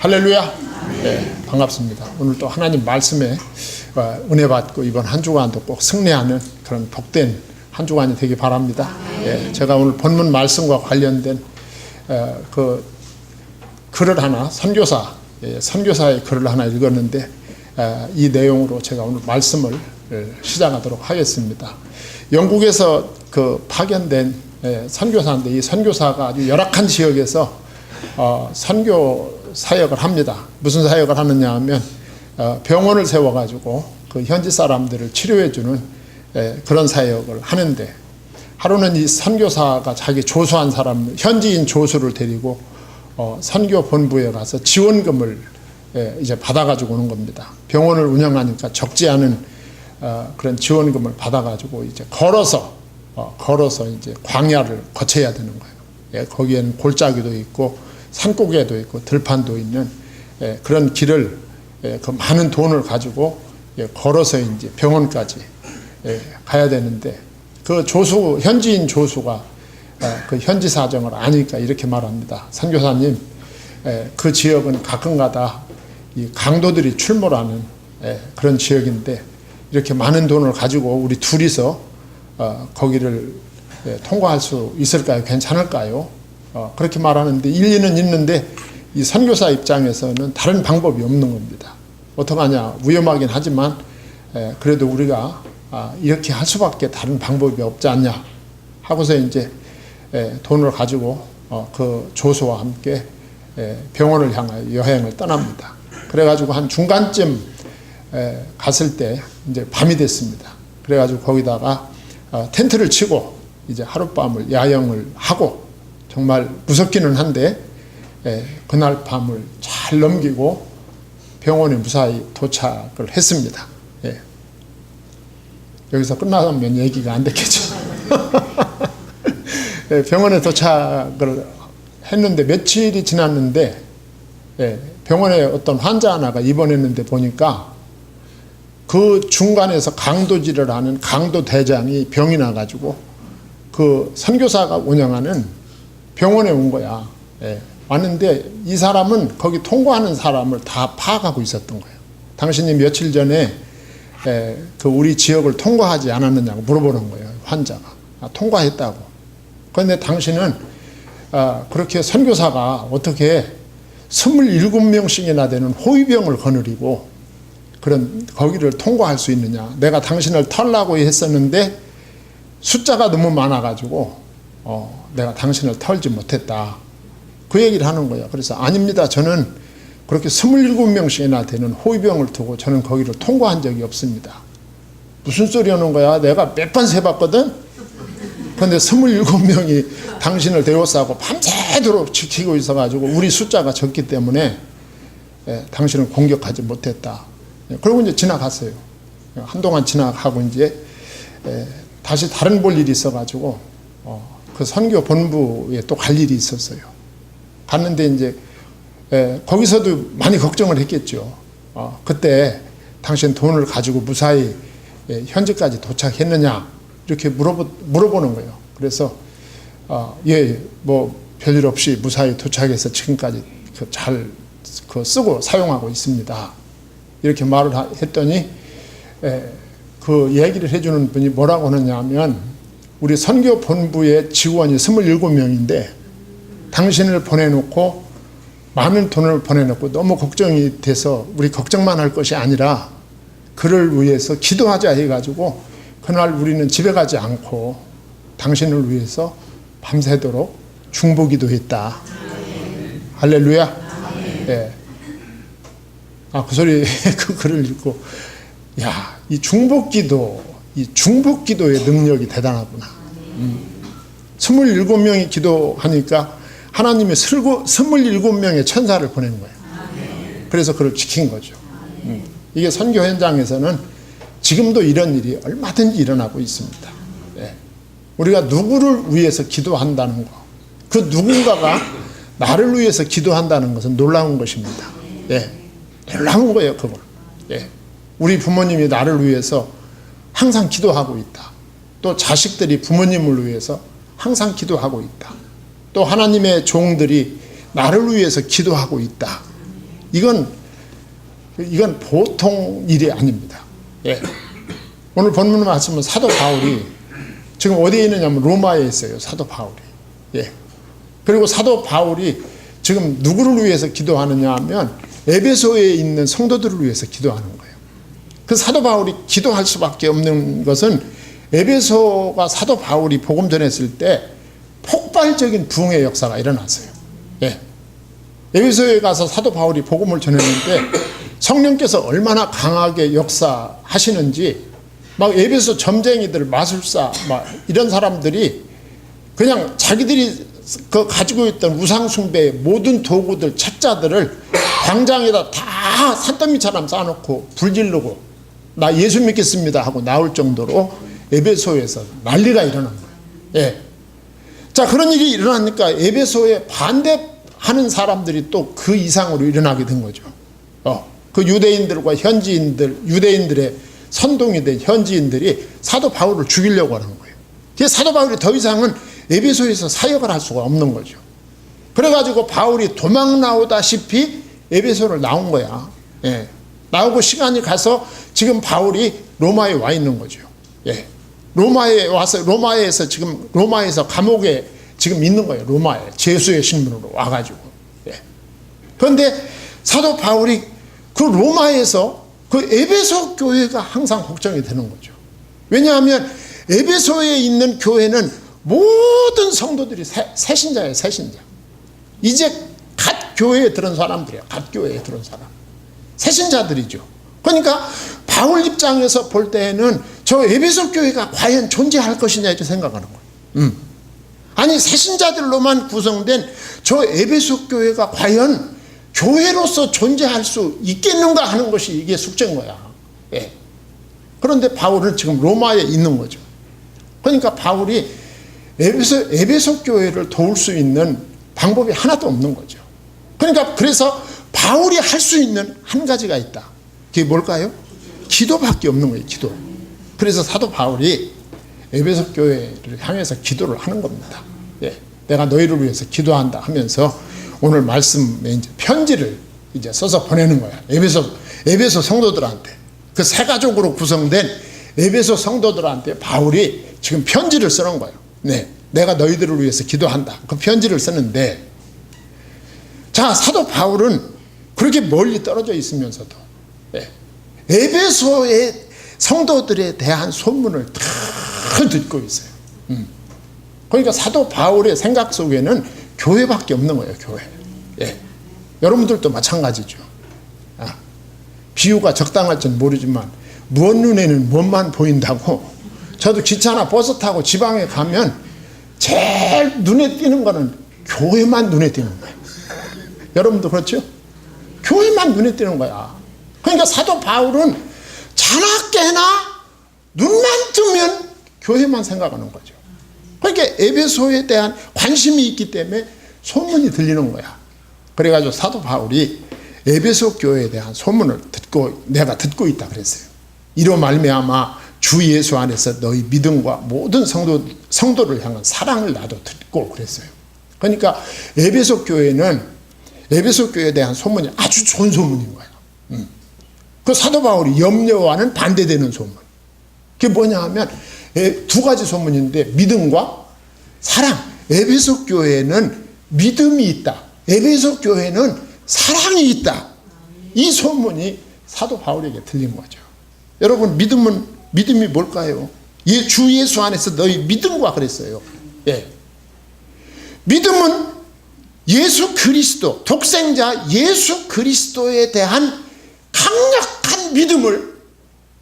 할렐루야. 네, 반갑습니다. 오늘 또 하나님 말씀에 은혜 받고 이번 한 주간도 꼭 승리하는 그런 복된 한 주간이 되기 바랍니다. 예, 제가 오늘 본문 말씀과 관련된 그 글을 하나, 선교사의 글을 하나 읽었는데 이 내용으로 제가 오늘 말씀을 시작하도록 하겠습니다. 영국에서 그 파견된 선교사인데, 이 선교사가 아주 열악한 지역에서 선교 사역을 합니다. 무슨 사역을 하느냐 하면 병원을 세워가지고 그 현지 사람들을 치료해주는 그런 사역을 하는데, 하루는 이 선교사가 자기 조수한 사람, 현지인 조수를 데리고 선교 본부에 가서 지원금을 이제 받아가지고 오는 겁니다. 병원을 운영하니까 적지 않은 그런 지원금을 받아가지고 이제 걸어서 이제 광야를 거쳐야 되는 거예요. 예, 거기에는 골짜기도 있고 산고개도 있고 들판도 있는 그런 길을 그 많은 돈을 가지고 걸어서 이제 병원까지 가야 되는데, 그 현지인 조수가 그 현지 사정을 아니까 이렇게 말합니다. 선교사님, 그 지역은 가끔가다 이 강도들이 출몰하는 그런 지역인데 이렇게 많은 돈을 가지고 우리 둘이서 거기를 통과할 수 있을까요? 괜찮을까요? 그렇게 말하는데 일리는 있는데, 이 선교사 입장에서는 다른 방법이 없는 겁니다. 어떡하냐, 위험하긴 하지만 그래도 우리가 이렇게 할 수밖에 다른 방법이 없지 않냐 하고서 이제 돈을 가지고 그 조수와 함께 병원을 향하여 여행을 떠납니다. 그래가지고 한 중간쯤 갔을 때 이제 밤이 됐습니다. 그래가지고 거기다가 텐트를 치고 이제 하룻밤을 야영을 하고, 정말 무섭기는 한데 그날 밤을 잘 넘기고 병원에 무사히 도착을 했습니다. 여기서 끝나면 얘기가 안 됐겠죠. 병원에 도착을 했는데 며칠이 지났는데 병원에 어떤 환자 하나가 입원했는데 보니까 그 중간에서 강도질을 하는 강도 대장이 병이 나가지고 그 선교사가 운영하는 병원에 온 거야. 왔는데 이 사람은 거기 통과하는 사람을 다 파악하고 있었던 거예요. 당신이 며칠 전에 그 우리 지역을 통과하지 않았느냐고 물어보는 거예요, 환자가. 통과했다고. 그런데 당신은 그렇게 선교사가 어떻게 27명씩이나 되는 호위병을 거느리고 거기를 통과할 수 있느냐. 내가 당신을 털라고 했었는데 숫자가 너무 많아가지고 내가 당신을 털지 못했다. 그 얘기를 하는 거예요. 그래서 아닙니다. 저는 그렇게 27명씩이나 되는 호위병을 두고 저는 거기를 통과한 적이 없습니다. 무슨 소리 하는 거야? 내가 몇 번 세봤거든? 그런데 27명이 당신을 데워싸고 밤새도록 지키고 있어가지고 우리 숫자가 적기 때문에 당신을 공격하지 못했다. 그리고 이제 지나갔어요. 한동안 지나가고 이제 다시 다른 볼 일이 있어가지고 그 선교 본부에 또 갈 일이 있었어요. 갔는데 이제 거기서도 많이 걱정을 했겠죠. 그때 당신 돈을 가지고 무사히 현지까지 도착했느냐 이렇게 물어보는 거예요. 그래서 예, 뭐 별일 없이 무사히 도착해서 지금까지 잘 쓰고 사용하고 있습니다. 이렇게 말을 했더니 그 얘기를 해주는 분이 뭐라고 하느냐면, 우리 선교 본부의 직원이 27명인데 당신을 보내놓고 많은 돈을 보내놓고 너무 걱정이 돼서 우리 걱정만 할 것이 아니라 그를 위해서 기도하자 해가지고 그날 우리는 집에 가지 않고 당신을 위해서 밤새도록 중보기도했다. 할렐루야. 예. 그 소리 그 글을 읽고, 야, 이 중보기도의 능력이 대단하구나. 27명이 기도하니까 하나님이 27명의 천사를 보낸 거예요. 그래서 그를 지킨 거죠. 이게 선교 현장에서는 지금도 이런 일이 얼마든지 일어나고 있습니다. 우리가 누구를 위해서 기도한다는 거, 그 누군가가 나를 위해서 기도한다는 것은 놀라운 것입니다. 놀라운 거예요, 그건. 우리 부모님이 나를 위해서 항상 기도하고 있다. 또 자식들이 부모님을 위해서 항상 기도하고 있다. 또 하나님의 종들이 나를 위해서 기도하고 있다. 이건 보통 일이 아닙니다. 예. 오늘 본문 말씀은 사도 바울이 지금 어디에 있느냐면 로마에 있어요. 사도 바울이. 예. 그리고 사도 바울이 지금 누구를 위해서 기도하느냐 하면 에베소에 있는 성도들을 위해서 기도하는 거예요. 그 사도 바울이 기도할 수밖에 없는 것은 에베소가 사도 바울이 복음 전했을 때 폭발적인 부흥의 역사가 일어났어요. 예. 에베소에 가서 사도 바울이 복음을 전했는데 성령께서 얼마나 강하게 역사하시는지 막 에베소 점쟁이들, 마술사 막 이런 사람들이 그냥 자기들이 그 가지고 있던 우상숭배의 모든 도구들, 책자들을 광장에다 다 산더미처럼 쌓아놓고 불지르고 나 예수 믿겠습니다 하고 나올 정도로 에베소에서 난리가 일어난 거예요. 예. 자, 그런 일이 일어나니까 에베소에 반대하는 사람들이 또 그 이상으로 일어나게 된 거죠. 그 유대인들과 현지인들, 유대인들의 선동이 된 현지인들이 사도 바울을 죽이려고 하는 거예요. 사도 바울이 더 이상은 에베소에서 사역을 할 수가 없는 거죠. 그래가지고 바울이 도망 나오다시피 에베소를 나온 거야. 예. 나오고 시간이 가서 지금 바울이 로마에 와 있는 거죠. 예. 로마에 와서 로마에서 감옥에 지금 있는 거예요. 로마에 제수의 신분으로 와가지고. 예. 그런데 사도 바울이 그 로마에서 그 에베소 교회가 항상 걱정이 되는 거죠. 왜냐하면 에베소에 있는 교회는 모든 성도들이 새신자예요. 새신자. 이제 갓 교회에 들은 사람들이에요. 갓 교회에 들은 사람. 새신자들이죠. 그러니까 바울 입장에서 볼 때에는 저 에베소 교회가 과연 존재할 것이냐 이렇게 생각하는 거예요. 아니 새신자들로만 구성된 저 에베소 교회가 과연 교회로서 존재할 수 있겠는가 하는 것이 이게 숙제인 거야. 예. 그런데 바울은 지금 로마에 있는 거죠. 그러니까 바울이 에베소 교회를 도울 수 있는 방법이 하나도 없는 거죠. 그러니까 그래서 바울이 할 수 있는 한 가지가 있다. 그게 뭘까요? 기도밖에 없는 거예요. 기도. 그래서 사도 바울이 에베소 교회를 향해서 기도를 하는 겁니다. 예. 내가 너희를 위해서 기도한다 하면서 오늘 말씀에 이제 편지를 이제 써서 보내는 거야. 에베소 성도들한테. 그 세 가족으로 구성된 에베소 성도들한테 바울이 지금 편지를 쓰는 거예요. 네. 내가 너희들을 위해서 기도한다. 그 편지를 쓰는데, 자, 사도 바울은 그렇게 멀리 떨어져 있으면서도 에베소의 성도들에 대한 소문을 다 듣고 있어요. 그러니까 사도 바울의 생각 속에는 교회밖에 없는 거예요. 교회. 예. 여러분들도 마찬가지죠. 비유가 적당할지는 모르지만 먼 눈에는 먼만 보인다고. 저도 기차나 버스 타고 지방에 가면 제일 눈에 띄는 거는 교회만 눈에 띄는 거예요. 여러분도 그렇죠? 교회만 눈에 띄는 거야. 그러니까 사도 바울은 자나깨나 눈만 뜨면 교회만 생각하는 거죠. 그러니까 에베소에 대한 관심이 있기 때문에 소문이 들리는 거야. 그래가지고 사도 바울이 에베소 교회에 대한 소문을 내가 듣고 있다 그랬어요. 이로 말미암아 주 예수 안에서 너희 믿음과 모든 성도를 향한 사랑을 나도 듣고 그랬어요. 그러니까 에베소 교회는 에베소 교회에 대한 소문이 아주 좋은 소문인 거야. 그 사도 바울이 염려와는 반대되는 소문. 그게 뭐냐 하면 두 가지 소문인데 믿음과 사랑. 에베소 교회는 믿음이 있다. 에베소 교회는 사랑이 있다. 이 소문이 사도 바울에게 들린 거죠. 여러분 믿음이 뭘까요? 주 예수 안에서 너희 믿음과 그랬어요. 예. 믿음은 예수 그리스도, 독생자 예수 그리스도에 대한 강력한 믿음을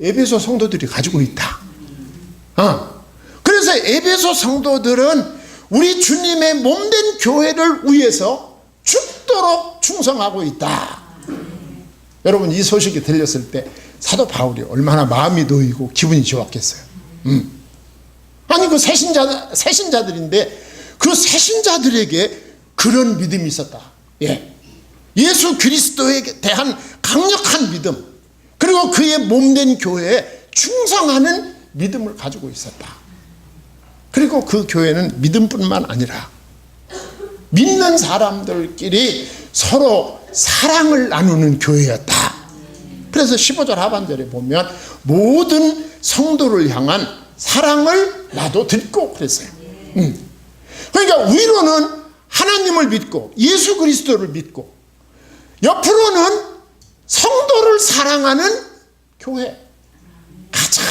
에베소 성도들이 가지고 있다. 그래서 에베소 성도들은 우리 주님의 몸된 교회를 위해서 죽도록 충성하고 있다. 여러분 이 소식이 들렸을 때 사도 바울이 얼마나 마음이 놓이고 기분이 좋았겠어요. 아니 그 새신자들인데 그 새신자들에게 그런 믿음이 있었다. 예. 예수 그리스도에 대한 강력한 믿음, 그리고 그의 몸된 교회에 충성하는 믿음을 가지고 있었다. 그리고 그 교회는 믿음뿐만 아니라 믿는 사람들끼리 서로 사랑을 나누는 교회였다. 그래서 15절 하반절에 보면 모든 성도를 향한 사랑을 나도 듣고 그랬어요. 그러니까 위로는 하나님을 믿고 예수 그리스도를 믿고, 옆으로는 성도를 사랑하는 교회, 가장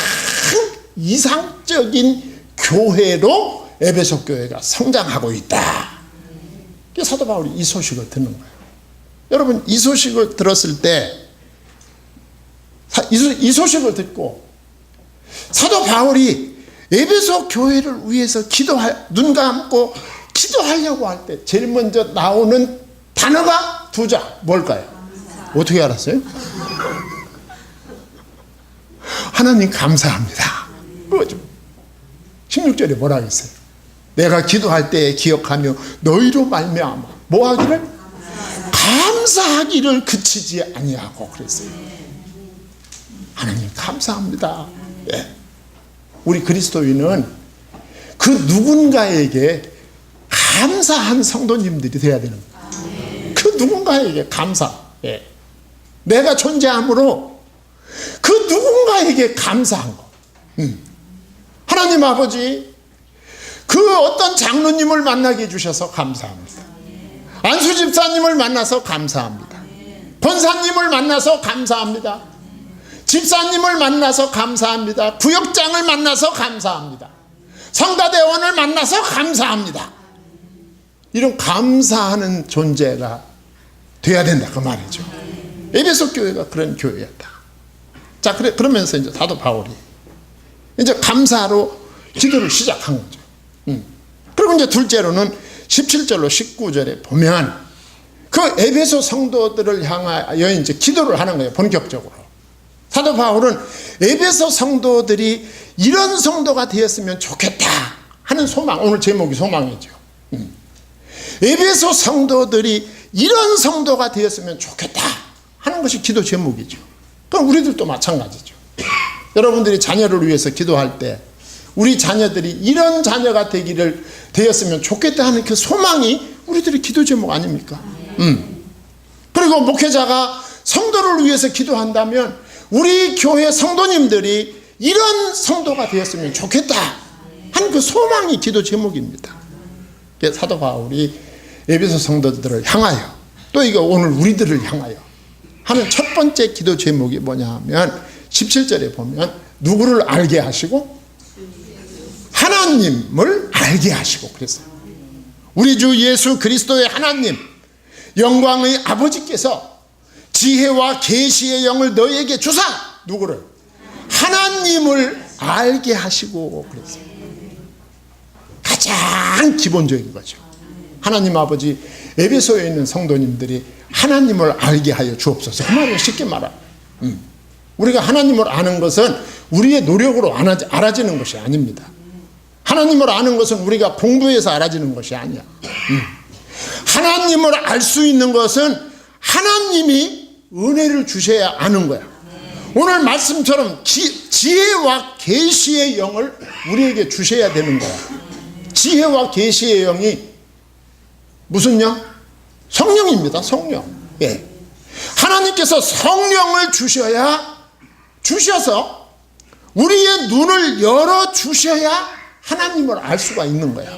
이상적인 교회로 에베소 교회가 성장하고 있다. 사도 바울이 이 소식을 듣는 거예요. 여러분, 이 소식을 들었을 때, 이 소식을 듣고 사도 바울이 에베소 교회를 위해서 눈 감고 기도하려고 할 때 제일 먼저 나오는 단어가 두 자, 뭘까요? 어떻게 알았어요? 하나님 감사합니다. 그거죠. 16절에 뭐라 했어요? 내가 기도할 때 기억하며 너희로 말미암아 뭐 하기를? 감사하기를 그치지 아니하고 그랬어요. 하나님 감사합니다. 예. 우리 그리스도인은 그 누군가에게 감사한 성도님들이 돼야 되는 거예요. 그 누군가에게 감사. 예. 내가 존재함으로 그 누군가에게 감사한 거. 하나님 아버지, 그 어떤 장로님을 만나게 해주셔서 감사합니다. 안수 집사님을 만나서 감사합니다. 권사님을 만나서 감사합니다. 집사님을 만나서 감사합니다. 구역장을 만나서 감사합니다. 성가대원을 만나서 감사합니다. 이런 감사하는 존재가 돼야 된다, 그 말이죠. 에베소 교회가 그런 교회였다. 자, 그러면서 이제 사도 바울이 이제 감사로 기도를 시작한 거죠. 그리고 이제 둘째로는 17절로 19절에 보면 그 에베소 성도들을 향하여 이제 기도를 하는 거예요, 본격적으로. 사도 바울은 에베소 성도들이 이런 성도가 되었으면 좋겠다 하는 소망, 오늘 제목이 소망이죠. 에베소 성도들이 이런 성도가 되었으면 좋겠다 하는 것이 기도 제목이죠. 그럼 우리들도 마찬가지죠. 여러분들이 자녀를 위해서 기도할 때 우리 자녀들이 이런 자녀가 되었으면 좋겠다 하는 그 소망이 우리들의 기도 제목 아닙니까? 그리고 목회자가 성도를 위해서 기도한다면 우리 교회 성도님들이 이런 성도가 되었으면 좋겠다 하는 그 소망이 기도 제목입니다. 사도 바울이 에베소 성도들을 향하여, 또 이거 오늘 우리들을 향하여 하는 첫 번째 기도 제목이 뭐냐 하면 17절에 보면 누구를 알게 하시고? 하나님을 알게 하시고 그랬어요. 우리 주 예수 그리스도의 하나님, 영광의 아버지께서 지혜와 계시의 영을 너에게 주사, 누구를? 하나님을 알게 하시고 그랬어요. 가장 기본적인 거죠. 하나님 아버지, 에베소에 있는 성도님들이 하나님을 알게 하여 주옵소서. 그 말을 쉽게 말하면 우리가 하나님을 아는 것은 우리의 노력으로 알아지는 것이 아닙니다. 하나님을 아는 것은 우리가 공부해서 알아지는 것이 아니야. 하나님을 알 수 있는 것은 하나님이 은혜를 주셔야 아는 거야. 오늘 말씀처럼 지혜와 계시의 영을 우리에게 주셔야 되는 거야. 지혜와 계시의 영이 무슨 영? 성령입니다. 성령. 예. 하나님께서 성령을 주셔서 우리의 눈을 열어 주셔야 하나님을 알 수가 있는 거야.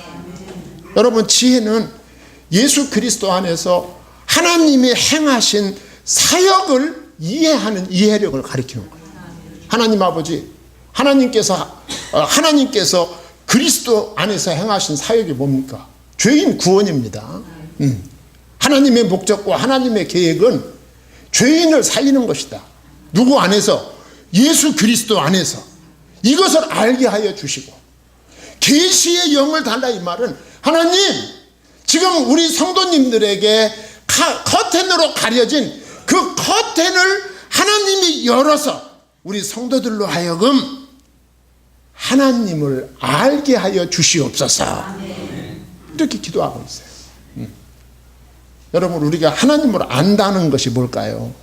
여러분, 지혜는 예수 그리스도 안에서 하나님이 행하신 사역을 이해하는 이해력을 가리키는 거예요. 하나님 아버지, 하나님께서 그리스도 안에서 행하신 사역이 뭡니까? 죄인 구원입니다. 하나님의 목적과 하나님의 계획은 죄인을 살리는 것이다. 누구 안에서? 예수 그리스도 안에서. 이것을 알게 하여 주시고, 계시의 영을 달라 이 말은 하나님, 지금 우리 성도님들에게 커튼으로 가려진 그 커튼을 하나님이 열어서 우리 성도들로 하여금 하나님을 알게 하여 주시옵소서. 이렇게 기도하고 있어요. 여러분, 우리가 하나님을 안다는 것이 뭘까요?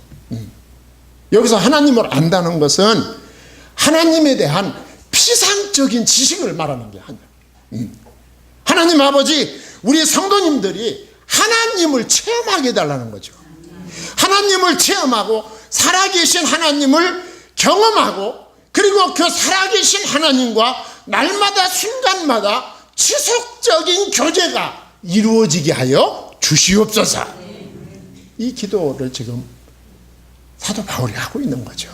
여기서 하나님을 안다는 것은 하나님에 대한 피상적인 지식을 말하는 게 아니야. 하나님 아버지, 우리 성도님들이 하나님을 체험하게 해달라는 거죠. 하나님을 체험하고 살아계신 하나님을 경험하고, 그리고 그 살아계신 하나님과 날마다 순간마다 지속적인 교제가 이루어지게 하여 주시옵소서. 이 기도를 지금 사도 바울이 하고 있는 거죠.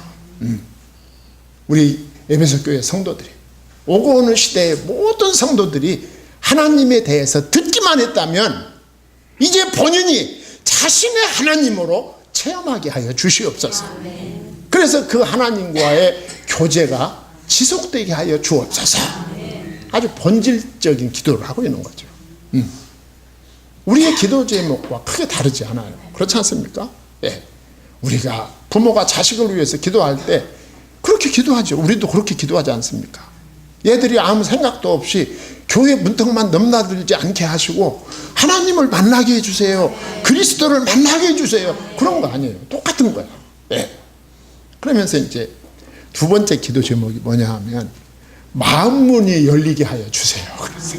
우리 에베소 교회 성도들이, 오고 오는 시대의 모든 성도들이 하나님에 대해서 듣기만 했다면 이제 본인이 자신의 하나님으로 체험하게 하여 주시옵소서. 그래서 그 하나님과의 교제가 지속되게 하여 주옵소서. 아주 본질적인 기도를 하고 있는 거죠. 우리의 기도 제목과 크게 다르지 않아요. 그렇지 않습니까? 예. 우리가 부모가 자식을 위해서 기도할 때 그렇게 기도하죠. 우리도 그렇게 기도하지 않습니까? 얘들이 아무 생각도 없이 교회 문턱만 넘나들지 않게 하시고 하나님을 만나게 해주세요, 그리스도를 만나게 해주세요, 그런 거 아니에요. 똑같은 거야. 예. 그러면서 이제 두 번째 기도 제목이 뭐냐 하면 마음문이 열리게 하여 주세요. 그래서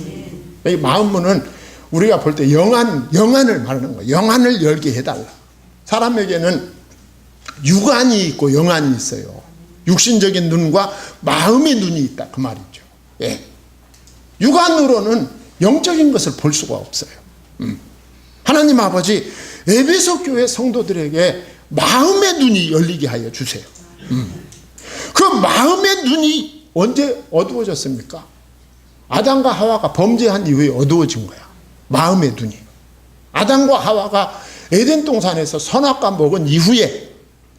이 마음문은 우리가 볼 때 영안을 말하는 거예요. 영안을 열게 해달라. 사람에게는 육안이 있고 영안이 있어요. 육신적인 눈과 마음의 눈이 있다, 그 말이죠. 예. 육안으로는 영적인 것을 볼 수가 없어요. 하나님 아버지, 에베소 교회 성도들에게 마음의 눈이 열리게 하여 주세요. 그 마음의 눈이 언제 어두워졌습니까? 아담과 하와가 범죄한 이후에 어두워진 거야. 마음의 눈이. 아담과 하와가 에덴 동산에서 선악과 먹은 이후에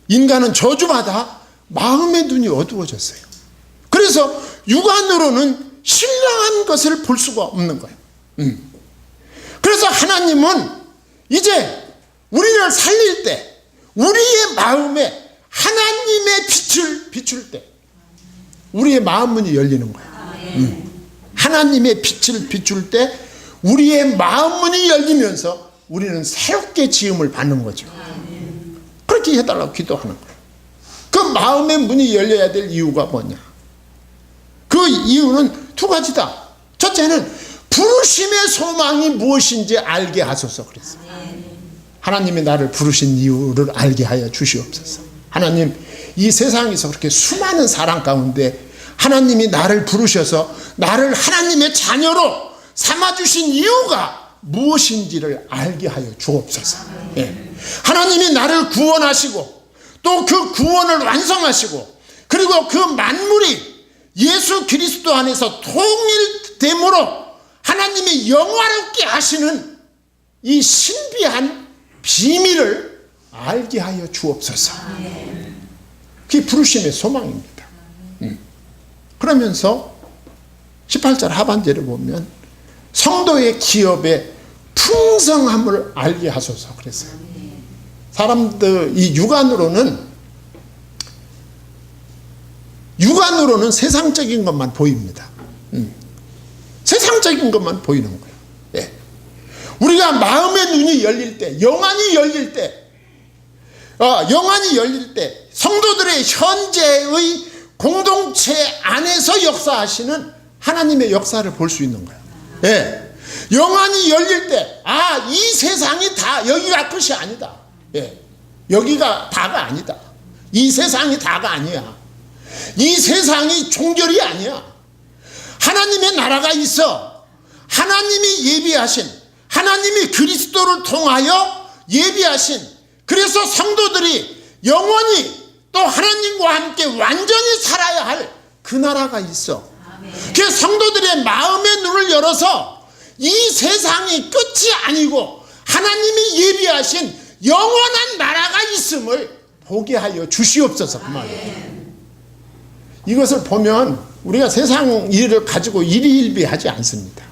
인간은 저주받아 마음의 눈이 어두워졌어요. 그래서 육안으로는 신령한 것을 볼 수가 없는 거예요. 그래서 하나님은 이제 우리를 살릴 때 우리의 마음에 하나님의 빛을 비출 때 우리의 마음문이 열리는 거예요. 하나님의 빛을 비출 때 우리의 마음문이 열리면서 우리는 새롭게 지음을 받는 거죠. 그렇게 해달라고 기도하는 거예요. 그 마음의 문이 열려야 될 이유가 뭐냐? 그 이유는 두 가지다. 첫째는 부르심의 소망이 무엇인지 알게 하소서 그랬어요. 하나님이 나를 부르신 이유를 알게 하여 주시옵소서. 하나님, 이 세상에서 그렇게 수많은 사람 가운데 하나님이 나를 부르셔서 나를 하나님의 자녀로 삼아주신 이유가 무엇인지를 알게 하여 주옵소서. 예. 하나님이 나를 구원하시고 또 그 구원을 완성하시고 그리고 그 만물이 예수 그리스도 안에서 통일됨으로 하나님이 영화롭게 하시는 이 신비한 비밀을 알게 하여 주옵소서. 그게 부르심의 소망입니다. 그러면서 18절 하반절에 보면 성도의 기업의 풍성함을 알게 하소서 그랬어요. 사람들 이 육안으로는 세상적인 것만 보입니다. 세상적인 것만 보이는 거예요. 예. 우리가 마음의 눈이 열릴 때, 영안이 열릴 때 성도들의 현재의 공동체 안에서 역사하시는 하나님의 역사를 볼 수 있는 거예요. 예. 영안이 열릴 때, 이 세상이 다 여기가 끝이 아니다. 예. 여기가 다가 아니다. 이 세상이 다가 아니야. 이 세상이 종결이 아니야. 하나님의 나라가 있어. 하나님이 예비하신, 하나님이 그리스도를 통하여 예비하신, 그래서 성도들이 영원히 또 하나님과 함께 완전히 살아야 할 그 나라가 있어. 그 성도들의 마음의 눈을 열어서 이 세상이 끝이 아니고 하나님이 예비하신 영원한 나라가 있음을 보게 하여 주시옵소서. 그 말이에요. 이것을 보면 우리가 세상 일을 가지고 일희일비하지 않습니다.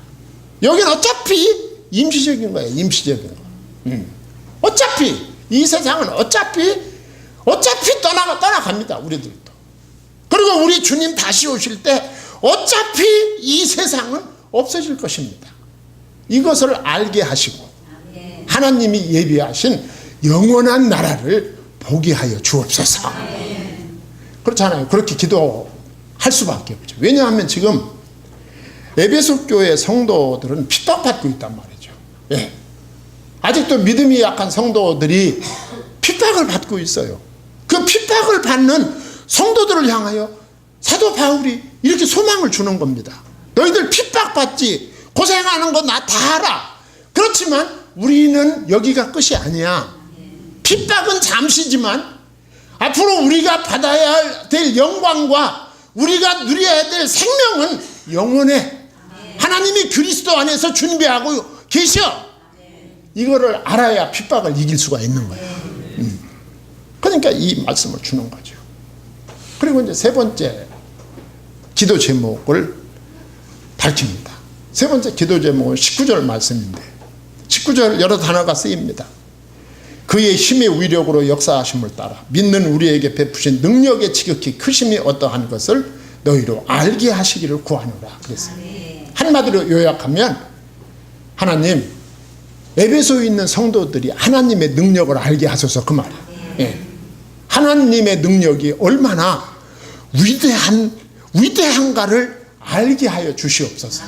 여기는 어차피 임시적인 거예요. 임시적인 거. 어차피 이 세상은 어차피 떠나갑니다. 우리들도. 그리고 우리 주님 다시 오실 때 어차피 이 세상은 없어질 것입니다. 이것을 알게 하시고 하나님이 예비하신 영원한 나라를 보게 하여 주옵소서. 그렇잖아요. 그렇게 기도할 수밖에 없죠. 왜냐하면 지금 에베소 교회 성도들은 핍박받고 있단 말이죠. 예. 아직도 믿음이 약한 성도들이 핍박을 받고 있어요. 그 핍박을 받는 성도들을 향하여 사도 바울이 이렇게 소망을 주는 겁니다. 너희들 핍박받지, 고생하는 거 나 다 알아. 그렇지만 우리는 여기가 끝이 아니야. 핍박은 잠시지만 앞으로 우리가 받아야 될 영광과 우리가 누려야 될 생명은 영원해. 하나님이 그리스도 안에서 준비하고 계셔. 이거를 알아야 핍박을 이길 수가 있는 거예요. 그러니까 이 말씀을 주는 거죠. 그리고 이제 세 번째 기도 제목을 밝힙니다. 세 번째 기도 제목은 19절 말씀인데 19절 여러 단어가 쓰입니다. 그의 힘의 위력으로 역사하심을 따라 믿는 우리에게 베푸신 능력의 지극히 크심이 어떠한 것을 너희로 알게 하시기를 구하노라 그랬어요. 한마디로 요약하면 하나님, 에베소에 있는 성도들이 하나님의 능력을 알게 하소서, 그 말이에요. 예. 하나님의 능력이 얼마나 위대한가를 알게 하여 주시옵소서.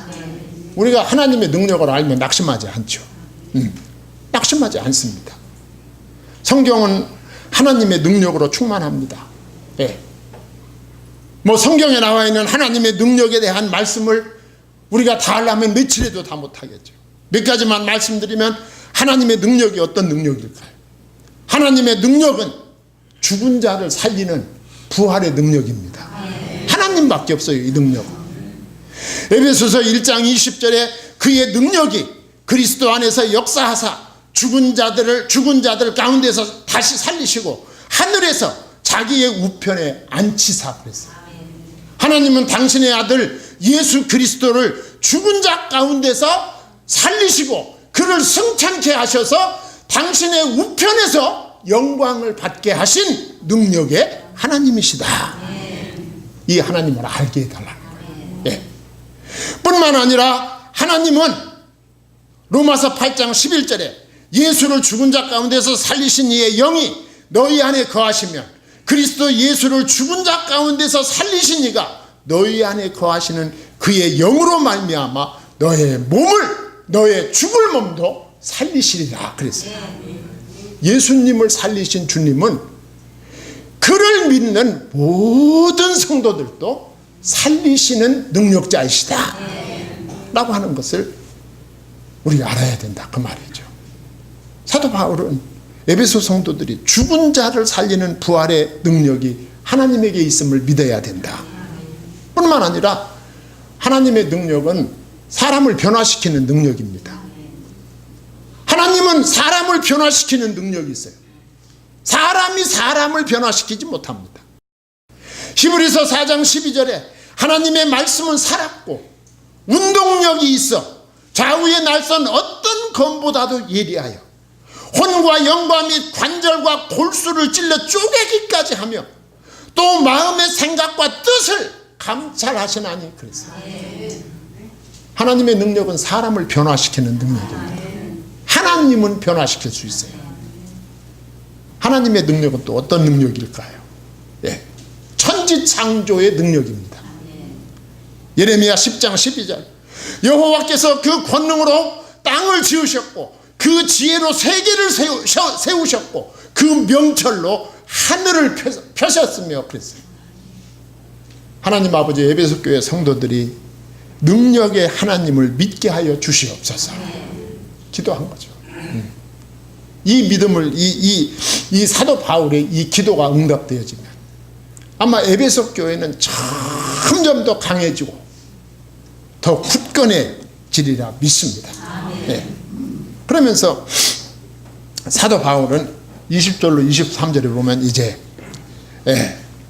우리가 하나님의 능력을 알면 낙심하지 않죠. 낙심하지 않습니다. 성경은 하나님의 능력으로 충만합니다. 예. 뭐 성경에 나와 있는 하나님의 능력에 대한 말씀을 우리가 다 하려면 며칠에도 다 못하겠죠. 몇 가지만 말씀드리면 하나님의 능력이 어떤 능력일까요? 하나님의 능력은 죽은 자를 살리는 부활의 능력입니다. 하나님밖에 없어요, 이 능력은. 에베소서 1장 20절에 그의 능력이 그리스도 안에서 역사하사 죽은 자들 가운데서 다시 살리시고 하늘에서 자기의 우편에 앉히사 그랬어요. 하나님은 당신의 아들 예수 그리스도를 죽은 자 가운데서 살리시고 그를 승천케 하셔서 당신의 우편에서 영광을 받게 하신 능력의 하나님이시다. 이 하나님을 알게 해달라는 거예요. 예. 뿐만 아니라 하나님은 로마서 8장 11절에 예수를 죽은 자 가운데서 살리신 이의 영이 너희 안에 거하시면 그리스도 예수를 죽은 자 가운데서 살리신 이가 너희 안에 거하시는 그의 영으로 말미암아 너의 죽을 몸도 살리시리라 그랬어요. 예수님을 살리신 주님은 그를 믿는 모든 성도들도 살리시는 능력자이시다 라고 하는 것을 우리가 알아야 된다, 그 말이죠. 사도 바울은 에베소 성도들이 죽은 자를 살리는 부활의 능력이 하나님에게 있음을 믿어야 된다. 뿐만 아니라 하나님의 능력은 사람을 변화시키는 능력입니다. 하나님은 사람을 변화시키는 능력이 있어요. 사람이 사람을 변화시키지 못합니다. 히브리서 4장 12절에 하나님의 말씀은 살았고 운동력이 있어 좌우의 날선 어떤 검보다도 예리하여 혼과 영과 및 관절과 골수를 찔러 쪼개기까지 하며 또 마음의 생각과 뜻을 감찰하시나니 그랬어요. 하나님의 능력은 사람을 변화시키는 능력입니다. 하나님은 변화시킬 수 있어요. 하나님의 능력은 또 어떤 능력일까요? 예. 천지창조의 능력입니다. 예레미야 10장 12절 여호와께서 그 권능으로 땅을 지으셨고 그 지혜로 세계를 세우셨고 그 명철로 하늘을 펴셨으며 그랬어요. 하나님 아버지 에베소 교회 성도들이 능력의 하나님을 믿게 하여 주시옵소서 기도한 거죠. 이 믿음을 이 사도 바울의 이 기도가 응답되어지면 아마 에베소 교회는 점점 더 강해지고 더 굳건해지리라 믿습니다. 네. 그러면서 사도 바울은 20절로 23절에 보면 이제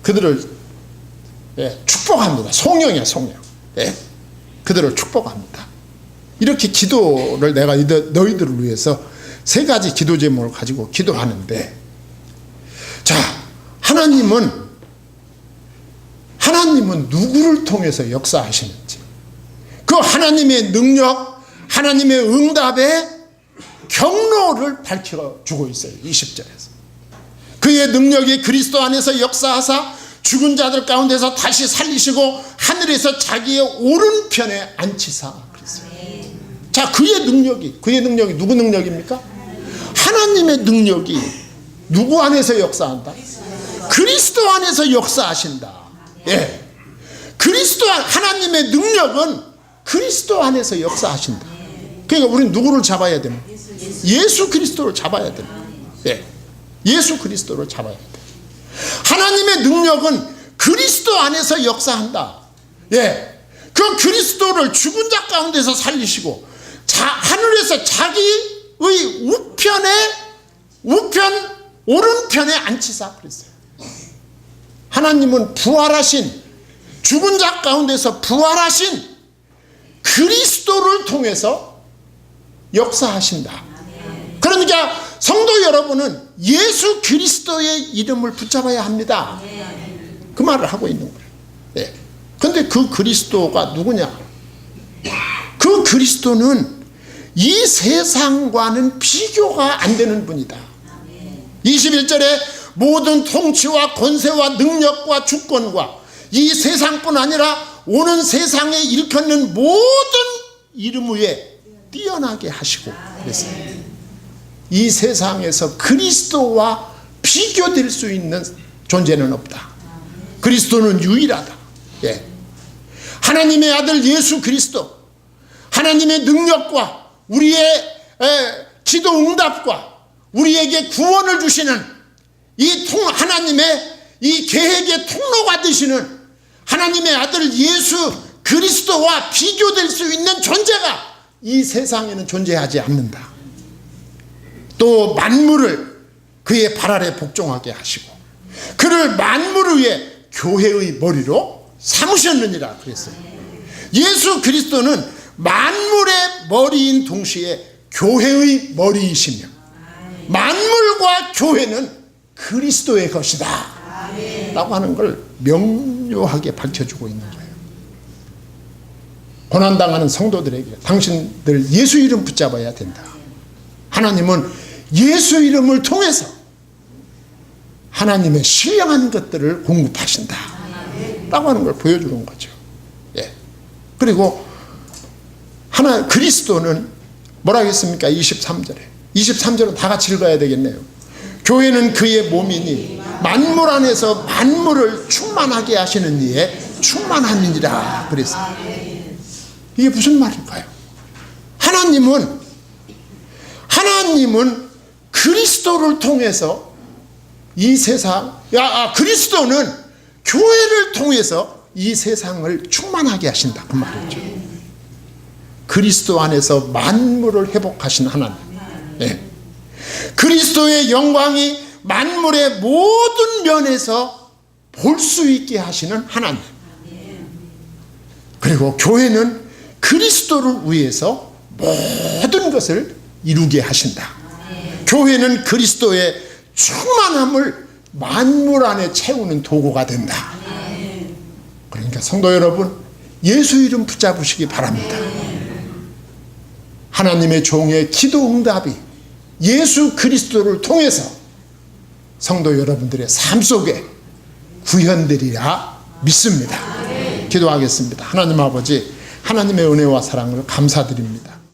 그들을 축복합니다. 송영이야, 송영. 그들을 축복합니다. 이렇게 기도를 내가 너희들을 위해서 세 가지 기도 제목을 가지고 기도하는데, 자, 하나님은 누구를 통해서 역사하시는지, 그 하나님의 능력, 하나님의 응답의 경로를 밝혀주고 있어요. 20절에서 그의 능력이 그리스도 안에서 역사하사 죽은 자들 가운데서 다시 살리시고 하늘에서 자기의 오른편에 앉히사 그랬어요. 자, 그의 능력이 누구 능력입니까? 하나님의 능력이 누구 안에서 역사한다? 그리스도 안에서 역사하신다. 예. 그리스도 하나님의 능력은 그리스도 안에서 역사하신다. 그러니까 우리는 누구를 잡아야 됩니까? 예수 그리스도를 잡아야 됩니다. 예. 예수 그리스도를 잡아야 돼. 하나님의 능력은 그리스도 안에서 역사한다. 예. 그 그리스도를 죽은 자 가운데서 살리시고 하늘에서 자기의 오른편에 앉히사 그랬어요. 하나님은 부활하신, 죽은 자 가운데서 부활하신 그리스도를 통해서 역사하신다. 그러니까 성도 여러분은 예수 그리스도의 이름을 붙잡아야 합니다. 그 말을 하고 있는 거예요. 네. 근데 그 그리스도가 누구냐? 그 그리스도는 이 세상과는 비교가 안 되는 분이다. 21절에 모든 통치와 권세와 능력과 주권과 이 세상뿐 아니라 오는 세상에 일컫는 모든 이름 위에 뛰어나게 하시고 그랬어요. 이 세상에서 그리스도와 비교될 수 있는 존재는 없다. 그리스도는 유일하다. 예. 하나님의 아들 예수 그리스도, 하나님의 능력과 우리의 기도 응답과 우리에게 구원을 주시는 이 하나님의 이 계획의 통로가 되시는 하나님의 아들 예수 그리스도와 비교될 수 있는 존재가 이 세상에는 존재하지 않는다. 또 만물을 그의 발 아래 복종하게 하시고 그를 만물 위에 교회의 머리로 삼으셨느니라 그랬어요. 예수 그리스도는 만물의 머리인 동시에 교회의 머리이시며 만물과 교회는 그리스도의 것이다 라고 하는 걸 명료하게 밝혀주고 있는 거예요. 고난당하는 성도들에게 당신들 예수 이름 붙잡아야 된다. 하나님은 예수 이름을 통해서 하나님의 신령한 것들을 공급하신다 라고 하는 걸 보여주는 거죠. 예. 그리고 그리스도는 뭐라 했습니까? 23절은 다 같이 읽어야 되겠네요. 교회는 그의 몸이니 만물 안에서 만물을 충만하게 하시는 이에 충만함이니라 그랬어요. 이게 무슨 말일까요? 하나님은 그리스도를 통해서 이 세상, 그리스도는 교회를 통해서 이 세상을 충만하게 하신다 그 말이죠. 그리스도 안에서 만물을 회복하신 하나님. 예. 그리스도의 영광이 만물의 모든 면에서 볼 수 있게 하시는 하나님. 그리고 교회는 그리스도를 위해서 모든 것을 이루게 하신다. 교회는 그리스도의 충만함을 만물 안에 채우는 도구가 된다. 그러니까 성도 여러분, 예수 이름 붙잡으시기 바랍니다. 하나님의 종의 기도 응답이 예수 그리스도를 통해서 성도 여러분들의 삶 속에 구현되리라 믿습니다. 기도하겠습니다. 하나님 아버지, 하나님의 은혜와 사랑을 감사드립니다.